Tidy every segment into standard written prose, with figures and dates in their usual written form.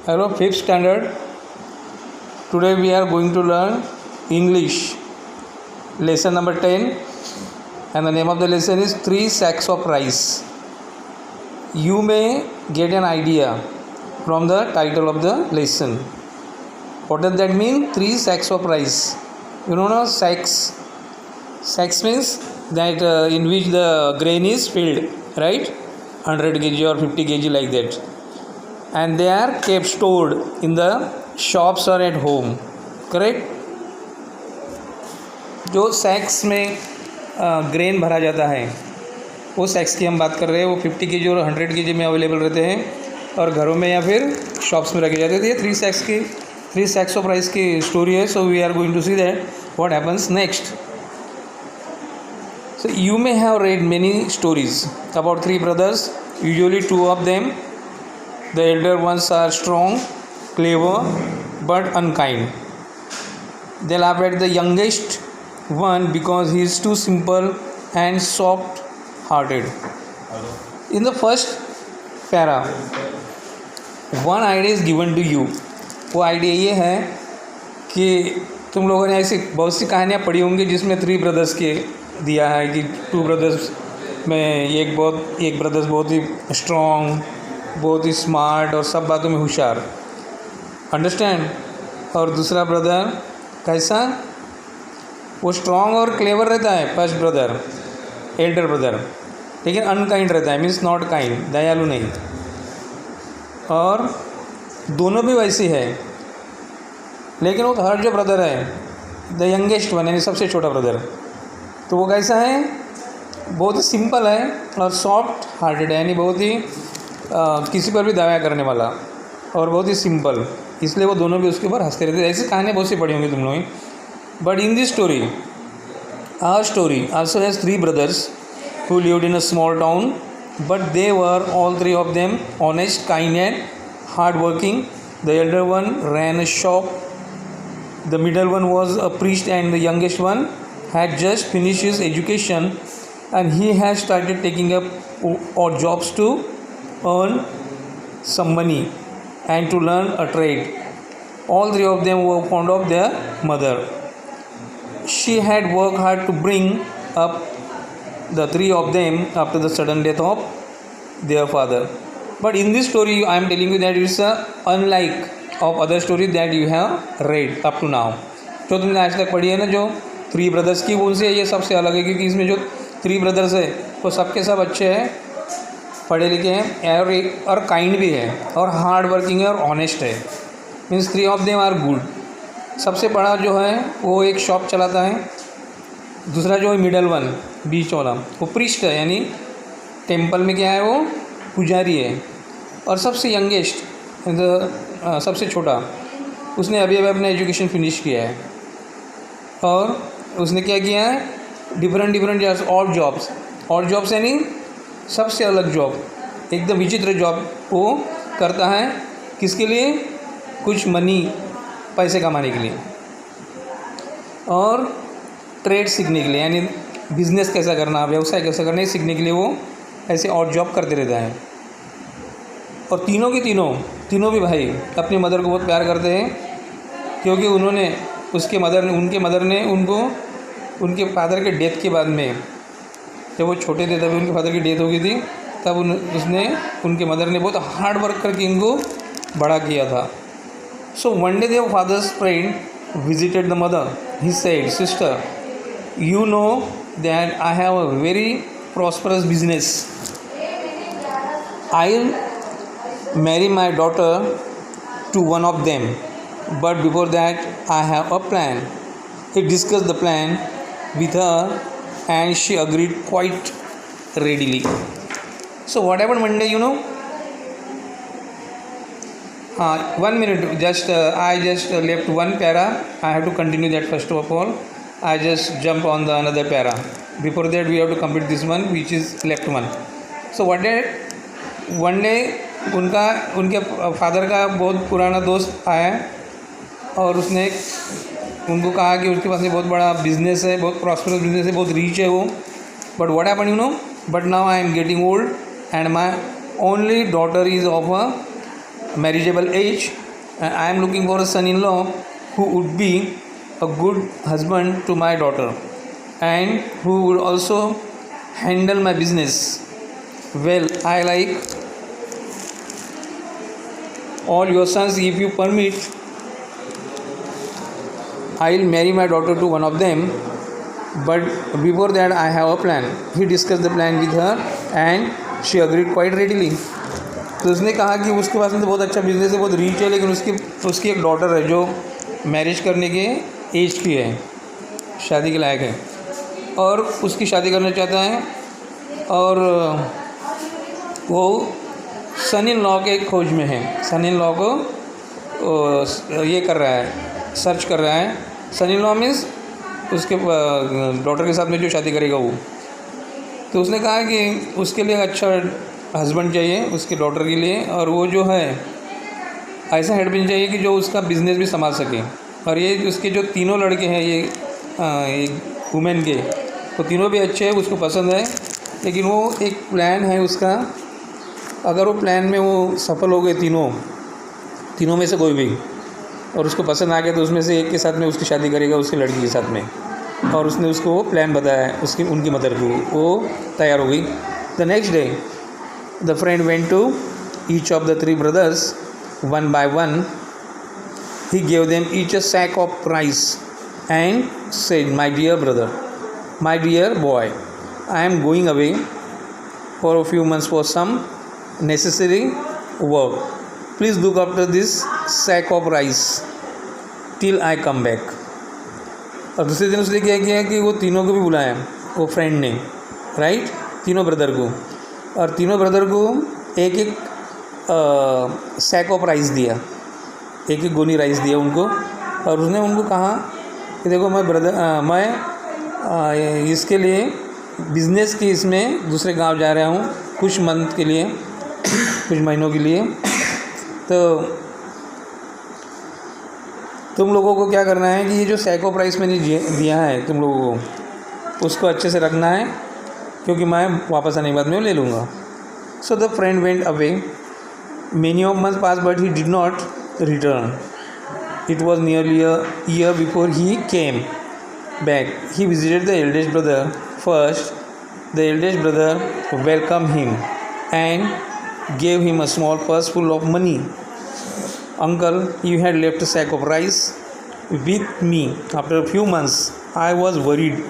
Hello, fifth standard. Today we are going to learn English. Lesson number 10, and the name of the lesson is 3 sacks of rice. You may get an idea from the title of the lesson. What does that mean? 3 sacks of rice. You know, no sacks. Sacks means that in which the grain is filled, right? 100 kg or 50 kg like that. And they are kept stored in the shops or at home. Correct? जो सैक्स में grain भरा जाता है वो सैक्स की हम बात कर रहे हैं. वो 50 kg और 100 kg में अवेलेबल रहते हैं और घरों में या फिर शॉप्स में रखे जाते हैं. ये 3 sacks ऑफ राइस की स्टोरी है. So we are going to see that what happens next. So you may have read many stories about 3 brothers. Usually 2 of them. The elder ones are strong, clever, but unkind. They laugh at the youngest one because he is too simple and soft-hearted. In the first para, one idea is given to you. वो idea ये है कि तुम लोगों ने ऐसी बहुत सी कहानियाँ पढ़ी होंगी जिसमें 3 ब्रदर्स के दिया है कि 2 ब्रदर्स में एक ब्रदर्स बहुत ही स्ट्रॉन्ग, बहुत ही स्मार्ट और सब बातों में होशियार, अंडरस्टैंड. और दूसरा ब्रदर कैसा, वो स्ट्रॉन्ग और क्लेवर रहता है फर्स्ट ब्रदर, एल्डर ब्रदर, लेकिन अनकाइंड रहता है, मीन्स नॉट काइंड, दयालु नहीं. और दोनों भी वैसी है. लेकिन वो थर्ड जो ब्रदर है, द यंगेस्ट वन, यानी सबसे छोटा ब्रदर, तो वो कैसा है, बहुत ही सिंपल है और सॉफ्ट हार्टेड है, यानी बहुत ही किसी पर भी दया करने वाला और बहुत ही सिंपल. इसलिए वो दोनों भी उसके ऊपर हंसते रहते. ऐसी कहानियाँ बहुत सी पढ़ी होंगी तुम लोग. But in this story, our story also has 3 brothers who lived in a small town, but they were all 3 of them honest, kind and hard working. The elder one ran a shop, the middle one was a priest, and the youngest one had just finished his education and he had started taking up odd jobs to earn some money and to learn a trade. All 3 of them were fond of their mother. She had worked hard to bring up the 3 of them after the sudden death of their father. But in this story I am telling you that it's unlike of other stories that you have read up to now. जो तुमने आज तक पढ़ी है ना, जो 3 brothers की, वो उनसे ये सबसे अलग है, क्योंकि इसमें जो 3 ब्रदर्स है वो सबके सब अच्छे हैं, पढ़े लिखे हैं और काइंड भी है और हार्ड वर्किंग है और ऑनेस्ट है. Means 3 of them are good. सबसे बड़ा जो है वो एक शॉप चलाता है. दूसरा जो है मिडल वन, बीच वाला, वो प्रीस्ट है, यानी टेम्पल में क्या है, वो पुजारी है. और सबसे यंगेस्ट, सबसे छोटा, उसने अभी अपना एजुकेशन फिनिश किया है और उसने क्या किया है, डिफरेंट ऑड जॉब्स यानी सबसे अलग जॉब, एकदम विचित्र जॉब वो करता है. किसके लिए? कुछ मनी, पैसे कमाने के लिए और ट्रेड सीखने के लिए, यानी बिजनेस कैसा करना, व्यवसाय कैसा करना, सीखने के लिए वो ऐसे ऑड जॉब करते रहता है. और तीनों के तीनों भी भाई अपनी मदर को बहुत प्यार करते हैं, क्योंकि उनके मदर ने उनको उनके फादर के डेथ के बाद में, जब वो छोटे थे तभी उनके फादर की डेथ हो गई थी, तब उनके मदर ने बहुत हार्ड वर्क करके इनको बड़ा किया था. So one day their father's friend visited the mother. He said, sister, you know that I have a very prosperous business. I will marry my daughter to one of them, but before that I have a plan. He discuss the plan with her and she agreed quite readily. So what happened one day, you know? 1 minute, I just left one para. I have to continue that first of all. I just jump on the another para. Before that we have to complete this one which is left one. So one day उनके father का बहुत पुराना दोस्त आया और उसने उनको कहा कि उसके पास में बहुत बड़ा बिजनेस है, बहुत प्रॉस्परस बिजनेस है, बहुत रीच है वो. But what happened, you know, but now I am getting old and my only daughter is of a marriageable age. I am looking for a son-in-law who would be a good husband to my daughter and who would also handle my business well. I like all your sons. If you permit, I will marry my daughter to one of them. But before that, I have a plan. He discussed the plan with her and she agreed quite readily. तो उसने कहा कि उसके पास में तो बहुत अच्छा business है, बहुत रीच है, लेकिन उसकी एक डॉटर है जो मैरिज करने के एज की है, शादी के लायक है, और उसकी शादी करना चाहता है, और वो सन इन लॉ के खोज में है। सन इन लॉ को ये कर रहा है, सर्च कर रहा है। सन इन लॉ मीन्स उसके डॉटर के साथ में जो शादी करेगा वो। तो उसने कहा कि उसके लिए अच्छा हस्बैंड चाहिए उसके डॉटर के लिए, और वो जो है ऐसा हेडबैंड चाहिए कि जो उसका बिज़नेस भी संभाल सके। और ये उसके जो तीनों लड़के हैं ये वुमेन के, वो तीनों भी अच्छे हैं, उसको पसंद है, लेकिन वो एक प्लान है उसका। अगर वो प्लान में वो सफल हो गए तीनों में से कोई भी, और उसको पसंद आ गया, तो उसमें से एक के साथ में उसकी शादी करेगा उसकी लड़की के साथ में। और उसने उसको वो प्लान बताया उनकी मदर को, वो तैयार हो गई। The next day the friend went to each of the 3 brothers one by one. He gave them each a sack of rice and said, my dear brother, my dear boy, I am going away for a few months for some necessary work. Please look after this sack of rice till I come back. और दूसरे दिन उसने क्या किया कि वो तीनों को भी बुलाया, वो फ्रेंड ने, राइट, तीनों ब्रदर को, और तीनों ब्रदर को एक एक सैक ऑफ राइस दिया, एक एक गोनी राइस दिया उनको। और उसने उनको कहा कि देखो मैं इसके लिए बिज़नेस की इसमें दूसरे गांव जा रहा हूँ कुछ मंथ के लिए, कुछ महीनों के लिए। तो तुम लोगों को क्या करना है कि ये जो सैक ऑफ राइस मैंने दिया है तुम लोगों को, उसको अच्छे से रखना है, क्योंकि मैं वापस आने के बाद में वो ले लूँगा। So the friend went away. Many of months passed, but he did not return. It was nearly a year before he came back. He visited the eldest brother first. The eldest brother welcomed him and gave him a small purse full of money. Uncle, you had left a sack of rice with me. After a few months, I was worried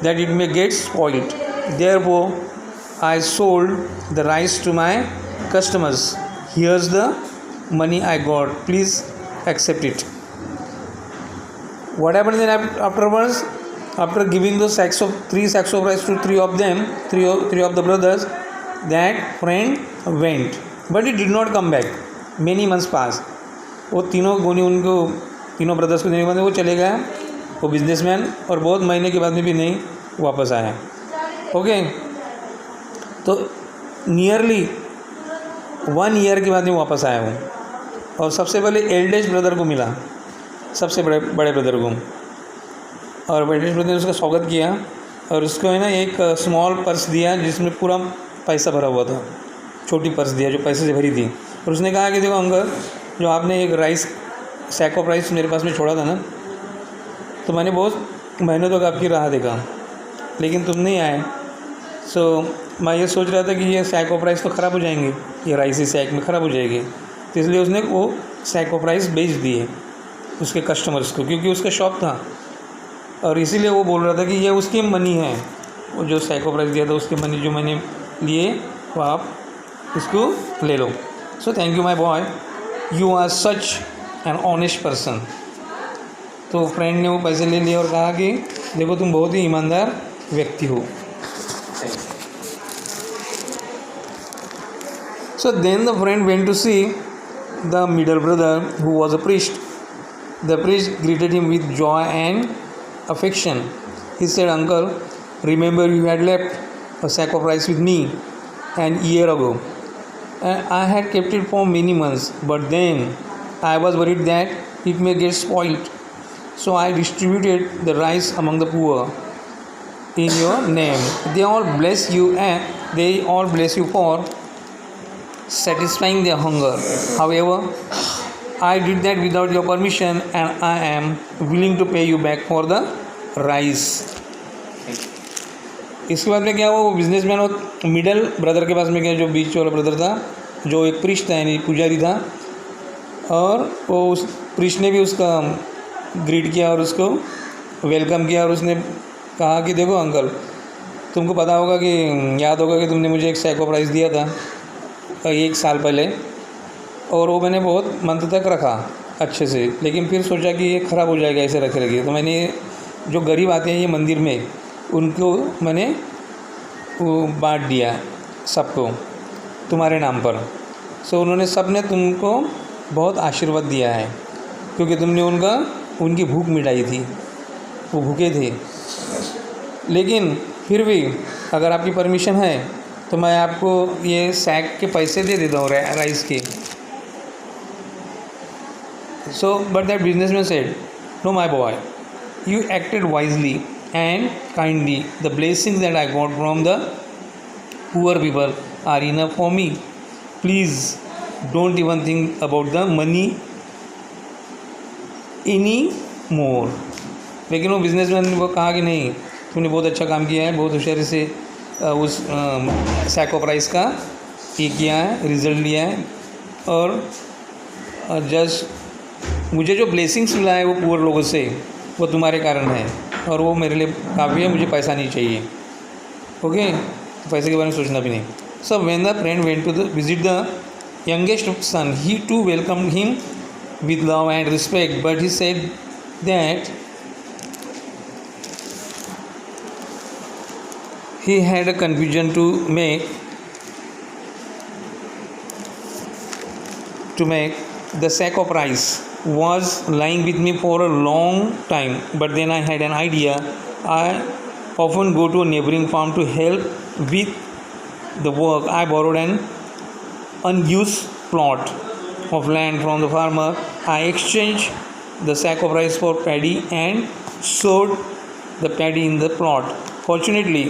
that it may get spoiled. Therefore, I sold the rice to my customers. Here's the money I got. Please accept it. What happened then afterwards? After giving those 3 sacks of rice to three of the brothers, that friend went, but he did not come back. Many months passed. वो तीनों गोनी उनको तीनों brothers को देने के बाद वो चले गया, वो बिजनेसमैन, और बहुत महीने के बाद में भी नहीं वापस आया। ओके, तो नियरली 1 ईयर के बाद में वापस आया हूँ, और सबसे पहले एल्डेस्ट ब्रदर को मिला, सबसे बड़े ब्रदर को, और एल्डेस्ट ब्रदर ने उसका स्वागत किया, और उसको है ना एक स्मॉल पर्स दिया जिसमें पूरा पैसा भरा हुआ था, छोटी पर्स दिया जो पैसे से भरी थी। और उसने कहा कि देखो अंकल, जो आपने एक सैक ऑफ राइस मेरे पास में छोड़ा था ना, तो मैंने बहुत महीनों तक आपकी राह देखा, लेकिन तुम नहीं आए। सो मैं ये सोच रहा था कि ये सैक ऑफ राइस तो ख़राब हो जाएंगे, ये राइस इस सैक में ख़राब हो जाएगी, तो इसलिए उसने वो सैक ऑफ राइस बेच दिए उसके कस्टमर्स को, क्योंकि उसका शॉप था, और इसीलिए वो बोल रहा था कि ये उसकी मनी है, वो जो सैक ऑफ राइस दिया था उसकी मनी जो मैंने लिए, वो आप इसको ले लो। So thank you my boy, you are such an honest person. तो फ्रेंड ने वो पैसे ले लिए और कहा कि देखो तुम बहुत ही ईमानदार व्यक्ति हो। So then the friend went to see the middle brother, who was a priest. The priest greeted him with joy and affection. He said, Uncle, remember you had left a sack of rice with me an year ago. And I had kept it for many months, but then I was worried that it may get spoiled. So I distributed the rice among the poor in your name. They all bless you for satisfying their hunger. However, I did that without your permission and I am willing to pay you back for the rice. इसके बाद में क्या हुआ, वो businessman और middle brother के पास में गया, जो बीच वाला ब्रदर था, जो एक प्रीस्ट था यानी पुजारी था, और वो उस प्रीस्ट ने भी उसका ग्रीट किया और उसको वेलकम किया और उसने कहा कि देखो अंकल, तुमको पता होगा कि याद होगा कि तुमने मुझे एक सैको प्राइस दिया था 1 साल पहले, और वो मैंने बहुत मंथ तक रखा अच्छे से, लेकिन फिर सोचा कि ये ख़राब हो जाएगा ऐसे रखे रखे, तो मैंने जो गरीब आते हैं ये मंदिर में, उनको मैंने वो बांट दिया सबको तुम्हारे नाम पर। सो उन्होंने सब ने तुमको बहुत आशीर्वाद दिया है क्योंकि तुमने उनकी भूख मिटाई थी, वो भूखे थे। लेकिन फिर भी अगर आपकी परमिशन है तो मैं आपको ये सैक के पैसे दे देता हूँ राइस के। So but that businessman said, no my boy, you acted wisely and kindly. The blessings that I got from the poor people are enough for me. Please don't even think about the money anymore. लेकिन वो businessman ने वो कहा कि नहीं, तुमने बहुत अच्छा काम किया है, बहुत होशियारी से उस सैको प्राइस का ये किया है, रिज़ल्ट लिया है, और जस्ट मुझे जो ब्लेसिंग्स मिला है वो पुअर लोगों से, वो तुम्हारे कारण है, और वो मेरे लिए काफ़ी है, मुझे पैसा नहीं चाहिए। ओके, पैसे के बारे में सोचना भी नहीं। So when the friend went to the visit the youngest son, he too welcome him with love and respect, but he said that he had a confusion to make the sack of rice was lying with me for a long time, but then I had an idea. I often go to a neighboring farm to help with the work. I borrowed an unused plot of land from the farmer. I exchanged the sack of rice for paddy and sowed the paddy in the plot. Fortunately,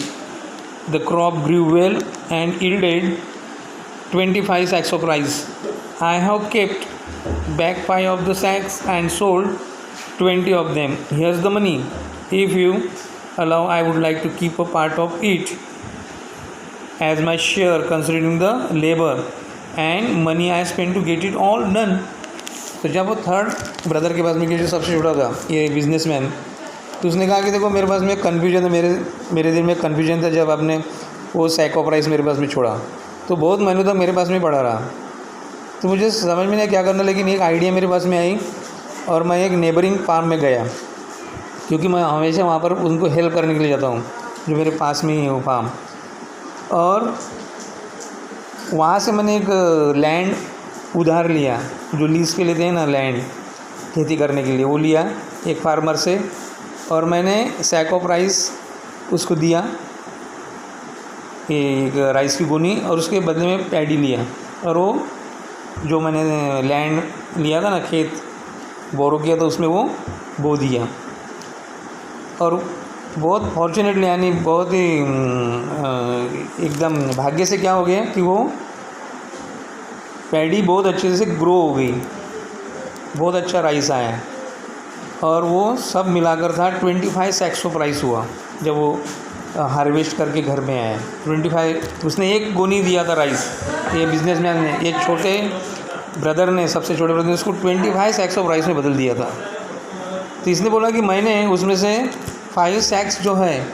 the crop grew well and yielded 25 sacks of rice. I have kept back 5 of the sacks and sold 20 of them. Here's the money. If you allow, I would like to keep a part of it as my share, considering the labor and money I spent to get it all done. तो जब वो third brother के पास में, जो सबसे छोटा था ये बिजनेसमैन, तो उसने कहा कि देखो मेरे पास में कन्फ्यूजन है, मेरे दिल में कन्फ्यूजन था जब आपने वो सैक ऑफ राइस मेरे पास में छोड़ा, तो बहुत महीनों तक मेरे पास में पड़ा रहा, तो मुझे समझ में नहीं क्या करना। लेकिन एक आइडिया मेरे पास में आई और मैं एक नेबरिंग फार्म में गया, क्योंकि मैं हमेशा वहाँ पर उनको हेल्प करने के लिए जाता हूँ, जो मेरे पास में ही है वो फार्म, और वहाँ से मैंने एक लैंड उधार लिया, जो लीज़ पे लेते हैं ना लैंड खेती करने के लिए, वो लिया एक फार्मर से, और मैंने सैक ऑफ राइस उसको दिया, एक राइस की गोनी, और उसके बदले में पैडी लिया, और वो जो मैंने लैंड लिया था ना, खेत बोरो किया था, उसमें वो बो दिया। और बहुत फॉर्चुनेटली यानी बहुत ही एकदम भाग्य से क्या हो गया कि वो पैडी बहुत अच्छे से ग्रो हो गई, बहुत अच्छा राइस आया, और वो सब मिलाकर था 25 सैक्स ऑफ राइस हुआ जब वो हार्वेस्ट करके घर में आया। 25 उसने एक गोनी दिया था राइस, ये बिजनेसमैन ने, ये छोटे ब्रदर ने, सबसे छोटे ब्रदर ने उसको 25 सैक्स ऑफ राइस में बदल दिया था। तो इसने बोला कि मैंने उसमें से 5 सैक्स जो है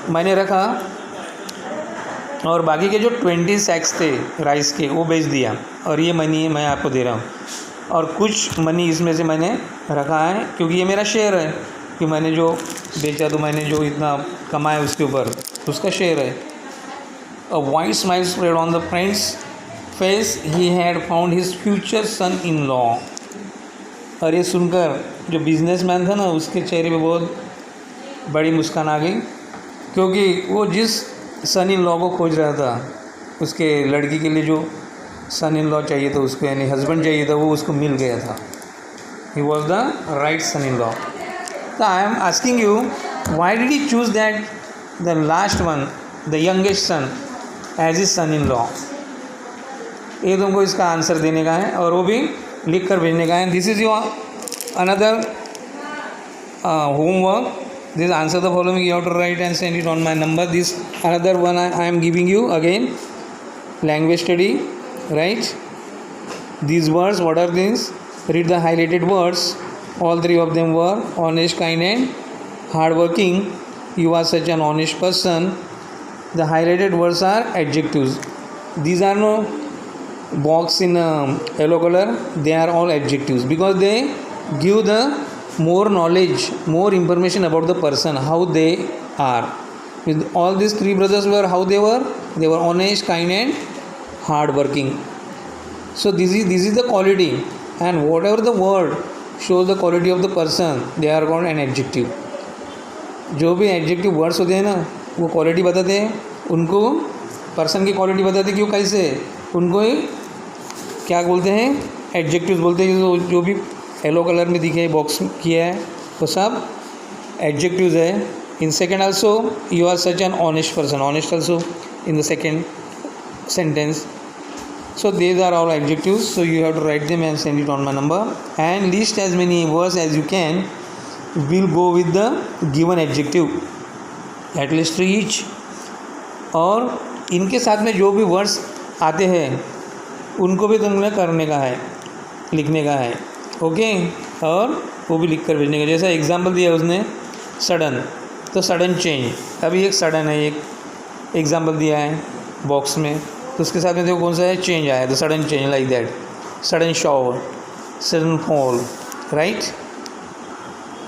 मैंने रखा, और बाकी के जो 20 सैक्स थे राइस के वो बेच दिया, और ये मनी मैं आपको दे रहा हूँ, और कुछ मनी इसमें से मैंने रखा है क्योंकि ये मेरा शेयर है, कि मैंने जो बेचा तो मैंने जो इतना कमाया उसके ऊपर उसका शेयर है। A wide smile spread on the friend's face, he had found his future son in law. और ये सुनकर जो बिजनेसमैन था ना, उसके चेहरे पे बहुत बड़ी मुस्कान आ गई, क्योंकि वो जिस सन इन लॉ को खोज रहा था, उसके लड़की के लिए जो सन इन लॉ चाहिए था उसको, यानी हस्बैंड चाहिए था, वो उसको मिल गया था। He was the right son in law. So I am asking you, why did he choose that, the last one, the youngest son, as his son-in-law? ये तुमको इसका आंसर देने का है और वो भी लिख कर भेजने का है. This is your another homework. This answer the following you have to write and send it on my number. This another one I am giving you again. Language study. Right? These words, what are these? Read the highlighted words. All three of them were honest, kind and hardworking. You are such an honest person. The highlighted words are adjectives. These are no box in yellow color. They are all adjectives because they give the more knowledge, more information about the person, how they are. With all these three brothers were how they were honest, kind and hardworking. So this is the quality, and whatever the word shows the quality of the person, they are called an adjective. जो भी adjective words होते हैं ना वो quality बताते हैं, उनको person की क्वालिटी बताते हैं. क्यों कैसे उनको ही क्या बोलते हैं, एडजेक्टिव्स बोलते हैं. जो भी येलो कलर में दिखे बॉक्स किया है वो सब एडजेक्टिव्स है. In second also you are such an honest person, honest also in the second sentence. So these are all adjectives. So you have to write them and send it on my number and list as many words as you can. Will go with the given adjective, at least 3 each. और इनके साथ में जो भी words आते हैं उनको भी तुमने करने का है, लिखने का है. ओके और वो भी लिख कर भेजने का. जैसा एग्जाम्पल दिया उसने सडन, तो सडन चेंज. अभी एक सडन है, एक एग्जाम्पल दिया है बॉक्स में, तो उसके साथ में देखो कौन सा है, चेंज आया. तो sudden change like that, sudden shower, sudden fall. Right,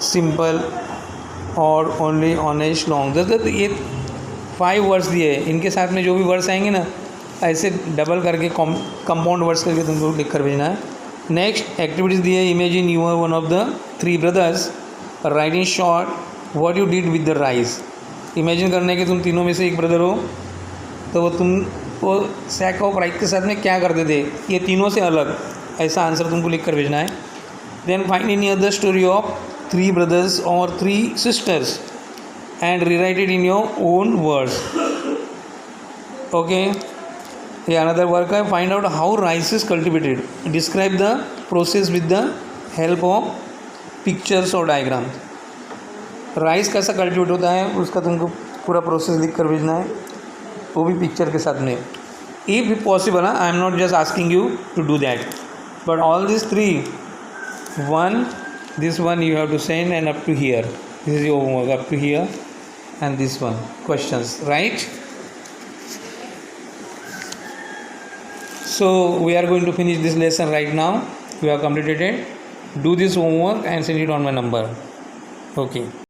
simple और ओनली, ऑनेस्ट, लॉन्ग. तो ये 5 वर्ड्स दिए. इनके साथ में जो भी वर्ड्स आएंगे ना ऐसे डबल करके कंपाउंड वर्ड्स करके तुमको लिख कर भेजना है. नेक्स्ट एक्टिविटीज़ दी है. Imagine you are one of the 3 brothers, right in short what you did with the rice. Imagine करने के तुम तीनों में से एक ब्रदर हो, तो वो सैक ऑफ राइस के साथ में क्या करते थे, ये तीनों से अलग, ऐसा आंसर तुमको लिख कर भेजना है. Then find in your the story of 3 brothers और 3 sisters and rewrite it in your own words. Okay, ये अनदर वर्क है. Find out how rice is cultivated. Describe the process with the help of pictures और diagram. Rice कैसा cultivate होता है उसका तुमको पूरा प्रोसेस लिख कर भेजना है, वो भी पिक्चर के साथ में. If possible, I am not just asking you to do that, but all this 3, this one you have to send and up to here. This is your homework up to here, and this one questions, right? So we are going to finish this lesson right now. We have completed it. Do this homework and send it on my number. Okay.